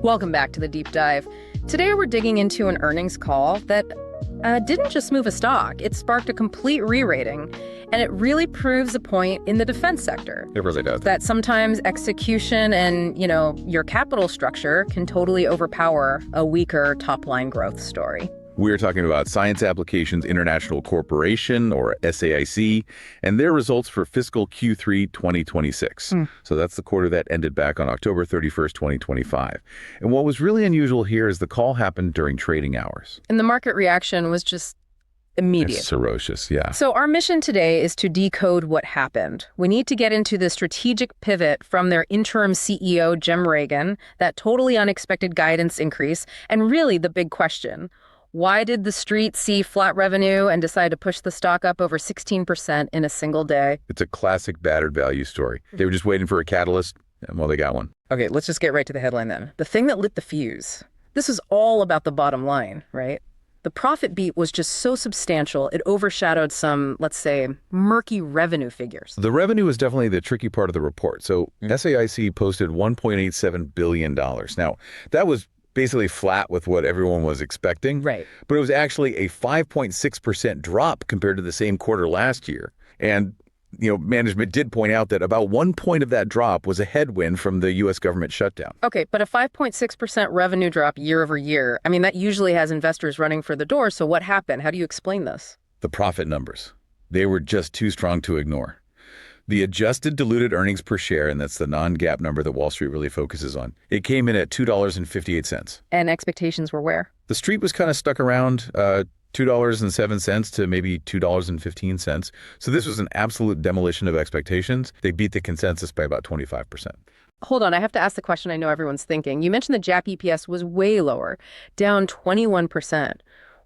Welcome back to the Deep Dive. Today we're digging into an earnings call that didn't just move a stock, it sparked a complete re-rating, and it really proves a point in the defense sector. It really does. That sometimes execution and, your capital structure can totally overpower a weaker top-line growth story. We're talking about Science Applications International Corporation, or SAIC, and their results for fiscal Q3 2026. So that's the quarter that ended back on October 31st, 2025. And what was really unusual here is the call happened during trading hours. And the market reaction was just immediate. It's ferocious, yeah. So our mission today is to decode what happened. We need to get into the strategic pivot from their interim CEO, Jim Reagan, that totally unexpected guidance increase, and really the big question: why did the street see flat revenue and decide to push the stock up over 16% in a single day? It's a classic battered value story. They were just waiting for a catalyst, and well, they got one. Okay, let's just get right to the headline then. The thing that lit the fuse. This was all about the bottom line, right? The profit beat was just so substantial, it overshadowed some, let's say, murky revenue figures. The revenue was definitely the tricky part of the report. So SAIC posted $1.87 billion. Now, that was basically flat with what everyone was expecting. Right. But it was actually a 5.6% drop compared to the same quarter last year. And, management did point out that about 1 point of that drop was a headwind from the U.S. government shutdown. Okay, but a 5.6% revenue drop year over year, that usually has investors running for the door. So what happened? How do you explain this? The profit numbers. They were just too strong to ignore. The adjusted diluted earnings per share, and that's the non-GAAP number that Wall Street really focuses on, it came in at $2.58. And expectations were where? The street was kind of stuck around $2.07 to maybe $2.15. So this was an absolute demolition of expectations. They beat the consensus by about 25%. Hold on, I have to ask the question I know everyone's thinking. You mentioned the GAAP EPS was way lower, down 21%.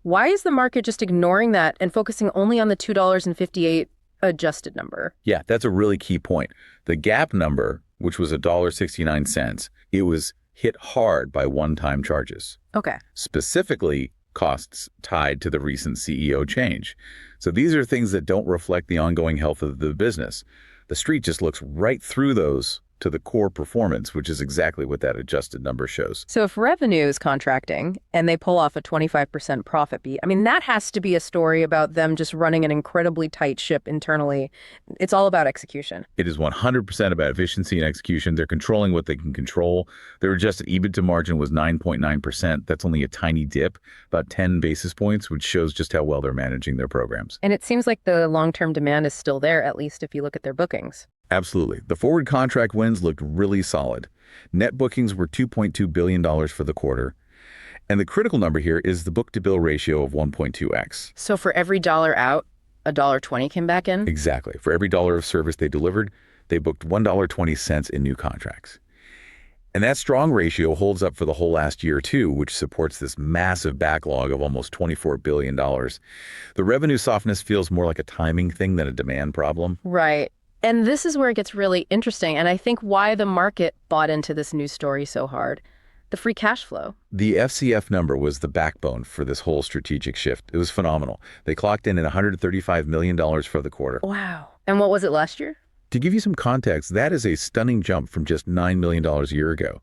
Why is the market just ignoring that and focusing only on the $2.58 adjusted number? Yeah, that's a really key point. The GAAP number, which was $1.69, it was hit hard by one-time charges. Okay. Specifically, costs tied to the recent CEO change. So these are things that don't reflect the ongoing health of the business. The street just looks right through those to the core performance, which is exactly what that adjusted number shows. So if revenue is contracting and they pull off a 25% profit beat, that has to be a story about them just running an incredibly tight ship internally. It's all about execution. It is 100% about efficiency and execution. They're controlling what they can control. Their adjusted EBITDA margin was 9.9%. That's only a tiny dip, about 10 basis points, which shows just how well they're managing their programs. And it seems like the long-term demand is still there, at least if you look at their bookings. Absolutely. The forward contract wins looked really solid. Net bookings were $2.2 billion for the quarter. And the critical number here is the book-to-bill ratio of 1.2x. So for every dollar out, $1.20 came back in? Exactly. For every dollar of service they delivered, they booked $1.20 in new contracts. And that strong ratio holds up for the whole last year, too, which supports this massive backlog of almost $24 billion. The revenue softness feels more like a timing thing than a demand problem. Right. And this is where it gets really interesting, and I think why the market bought into this news story so hard. The free cash flow. The FCF number was the backbone for this whole strategic shift. It was phenomenal. They clocked in at $135 million for the quarter. Wow. And what was it last year? To give you some context, that is a stunning jump from just $9 million a year ago.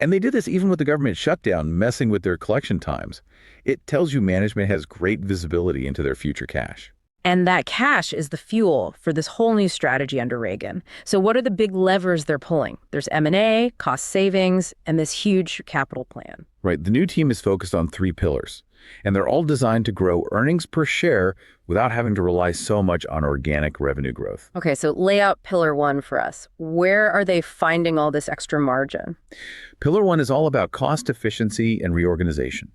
And they did this even with the government shutdown messing with their collection times. It tells you management has great visibility into their future cash. And that cash is the fuel for this whole new strategy under Reagan. So what are the big levers they're pulling? There's M&A, cost savings, and this huge capital plan. Right. The new team is focused on 3 pillars, and they're all designed to grow earnings per share without having to rely so much on organic revenue growth. Okay, so lay out pillar 1 for us. Where are they finding all this extra margin? Pillar 1 is all about cost efficiency and reorganization.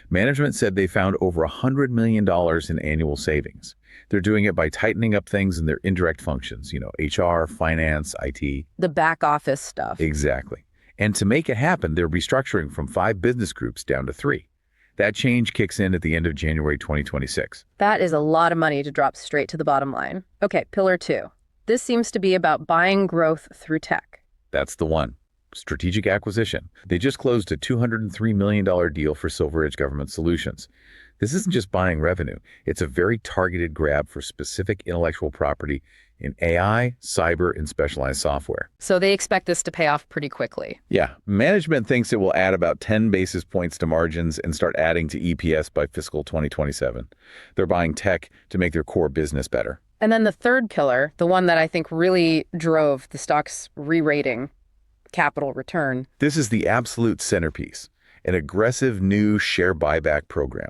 Management said they found over $100 million in annual savings. They're doing it by tightening up things in their indirect functions, HR, finance, IT. The back office stuff. Exactly. And to make it happen, they're restructuring from 5 business groups down to 3. That change kicks in at the end of January 2026. That is a lot of money to drop straight to the bottom line. Okay, pillar 2. This seems to be about buying growth through tech. That's the one. Strategic acquisition. They just closed a $203 million deal for SilverEdge Government Solutions. This isn't just buying revenue. It's a very targeted grab for specific intellectual property in AI, cyber, and specialized software. So they expect this to pay off pretty quickly. Yeah, management thinks it will add about 10 basis points to margins and start adding to EPS by fiscal 2027. They're buying tech to make their core business better. And then the third pillar, the one that I think really drove the stock's re-rating, capital return. This is the absolute centerpiece, an aggressive new share buyback program.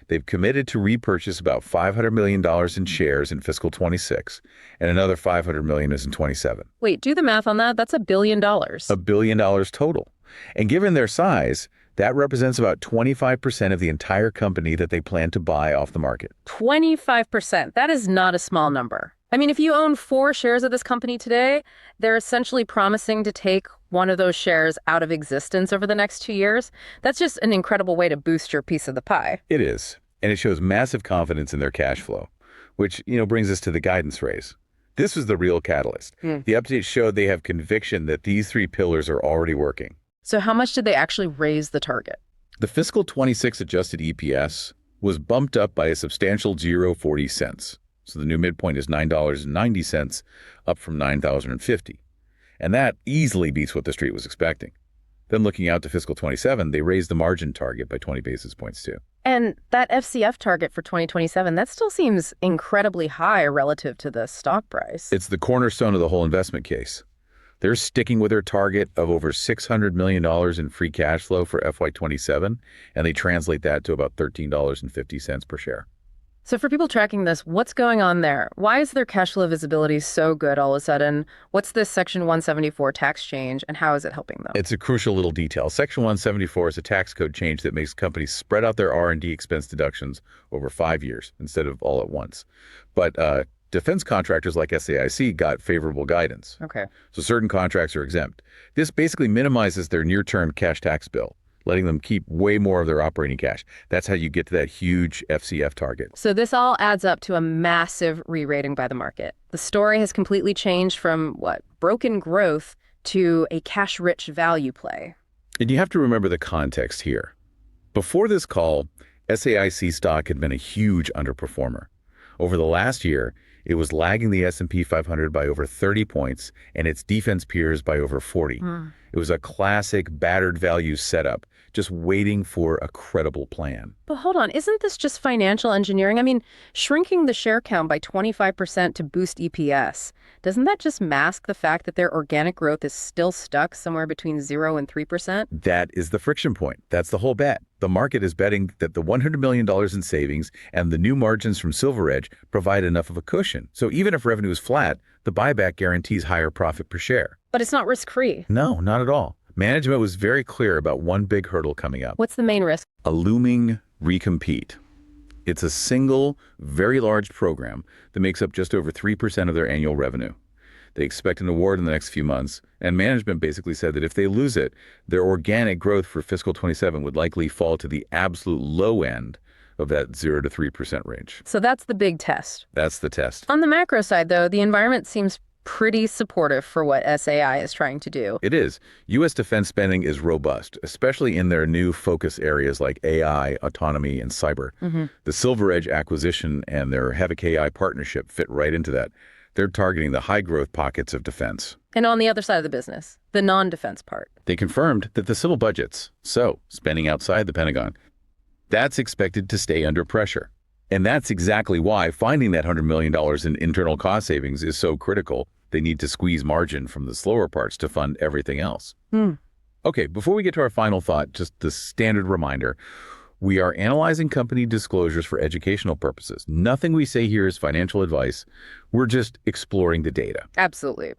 They've committed to repurchase about $500 million in shares in fiscal 26, and another $500 million is in 27. Wait, do the math on that. That's $1 billion. $1 billion total. And given their size, that represents about 25% of the entire company that they plan to buy off the market. 25%. That is not a small number. I mean, if you own 4 shares of this company today, they're essentially promising to take one of those shares out of existence over the next 2 years. That's just an incredible way to boost your piece of the pie. It is. And it shows massive confidence in their cash flow, which, brings us to the guidance raise. This was the real catalyst. The update showed they have conviction that these 3 pillars are already working. So how much did they actually raise the target? The fiscal 26 adjusted EPS was bumped up by a substantial 0.40 cents. So the new midpoint is $9.90, up from $9.50. And that easily beats what the street was expecting. Then looking out to fiscal 27, they raised the margin target by 20 basis points too. And that FCF target for 2027, that still seems incredibly high relative to the stock price. It's the cornerstone of the whole investment case. They're sticking with their target of over $600 million in free cash flow for FY27, and they translate that to about $13.50 per share. So for people tracking this, what's going on there? Why is their cash flow visibility so good all of a sudden? What's this Section 174 tax change, and how is it helping them? It's a crucial little detail. Section 174 is a tax code change that makes companies spread out their R&D expense deductions over 5 years instead of all at once. But defense contractors like SAIC got favorable guidance. Okay. So certain contracts are exempt. This basically minimizes their near-term cash tax bill, letting them keep way more of their operating cash. That's how you get to that huge FCF target. So this all adds up to a massive re-rating by the market. The story has completely changed from, broken growth to a cash-rich value play. And you have to remember the context here. Before this call, SAIC stock had been a huge underperformer. Over the last year, it was lagging the S&P 500 by over 30 points and its defense peers by over 40. It was a classic battered value setup, just waiting for a credible plan. But hold on, isn't this just financial engineering? I mean, shrinking the share count by 25% to boost EPS, doesn't that just mask the fact that their organic growth is still stuck somewhere between 0 and 3%? That is the friction point. That's the whole bet. The market is betting that the $100 million in savings and the new margins from SilverEdge provide enough of a cushion. So even if revenue is flat, the buyback guarantees higher profit per share. But it's not risk-free. No, not at all. Management was very clear about one big hurdle coming up. What's the main risk? A looming recompete. It's a single, very large program that makes up just over 3% of their annual revenue. They expect an award in the next few months, and management basically said that if they lose it, their organic growth for fiscal 27 would likely fall to the absolute low end of that 0 to 3% range. So that's the big test. That's the test. On the macro side, though, the environment seems pretty supportive for what SAI is trying to do. It is. U.S. defense spending is robust, especially in their new focus areas like AI, autonomy, and cyber. The SilverEdge acquisition and their Havoc AI partnership fit right into that. They're targeting the high-growth pockets of defense. And on the other side of the business, the non-defense part. They confirmed that the civil budgets, so spending outside the Pentagon, that's expected to stay under pressure. And that's exactly why finding that $100 million in internal cost savings is so critical. They need to squeeze margin from the slower parts to fund everything else. Okay, before we get to our final thought, just the standard reminder. We are analyzing company disclosures for educational purposes. Nothing we say here is financial advice. We're just exploring the data. Absolutely.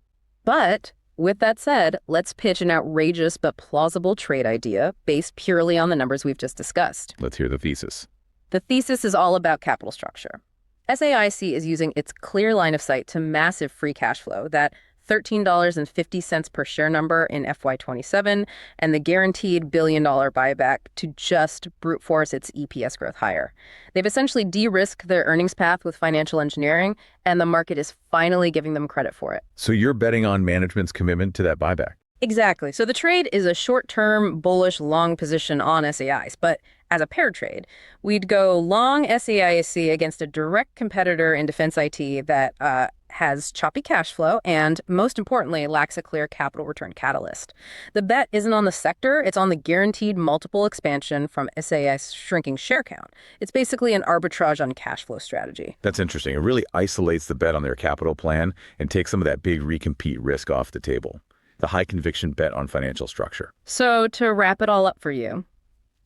But with that said, let's pitch an outrageous but plausible trade idea based purely on the numbers we've just discussed. Let's hear the thesis. The thesis is all about capital structure. SAIC is using its clear line of sight to massive free cash flow, that $13.50 per share number in FY27, and the guaranteed $1 billion buyback to just brute force its EPS growth higher. They've essentially de-risked their earnings path with financial engineering, and the market is finally giving them credit for it. So you're betting on management's commitment to that buyback? Exactly. So the trade is a short-term, bullish, long position on SAIs, but as a paired trade, we'd go long SAIC against a direct competitor in defense IT that has choppy cash flow and, most importantly, lacks a clear capital return catalyst. The bet isn't on the sector, it's on the guaranteed multiple expansion from SAIC's shrinking share count. It's basically an arbitrage on cash flow strategy. That's interesting. It really isolates the bet on their capital plan and takes some of that big recompete risk off the table. The high conviction bet on financial structure. So to wrap it all up for you,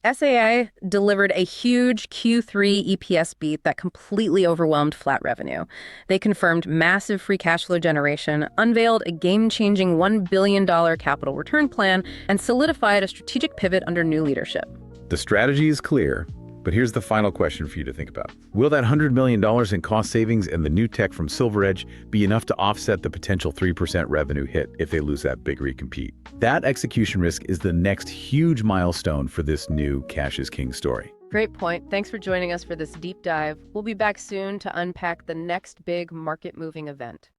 SAI delivered a huge Q3 EPS beat that completely overwhelmed flat revenue. They confirmed massive free cash flow generation, unveiled a game-changing $1 billion capital return plan, and solidified a strategic pivot under new leadership. The strategy is clear, but here's the final question for you to think about. Will that $100 million in cost savings and the new tech from SilverEdge be enough to offset the potential 3% revenue hit if they lose that big recompete? That execution risk is the next huge milestone for this new Cash is King story. Great point. Thanks for joining us for this deep dive. We'll be back soon to unpack the next big market-moving event.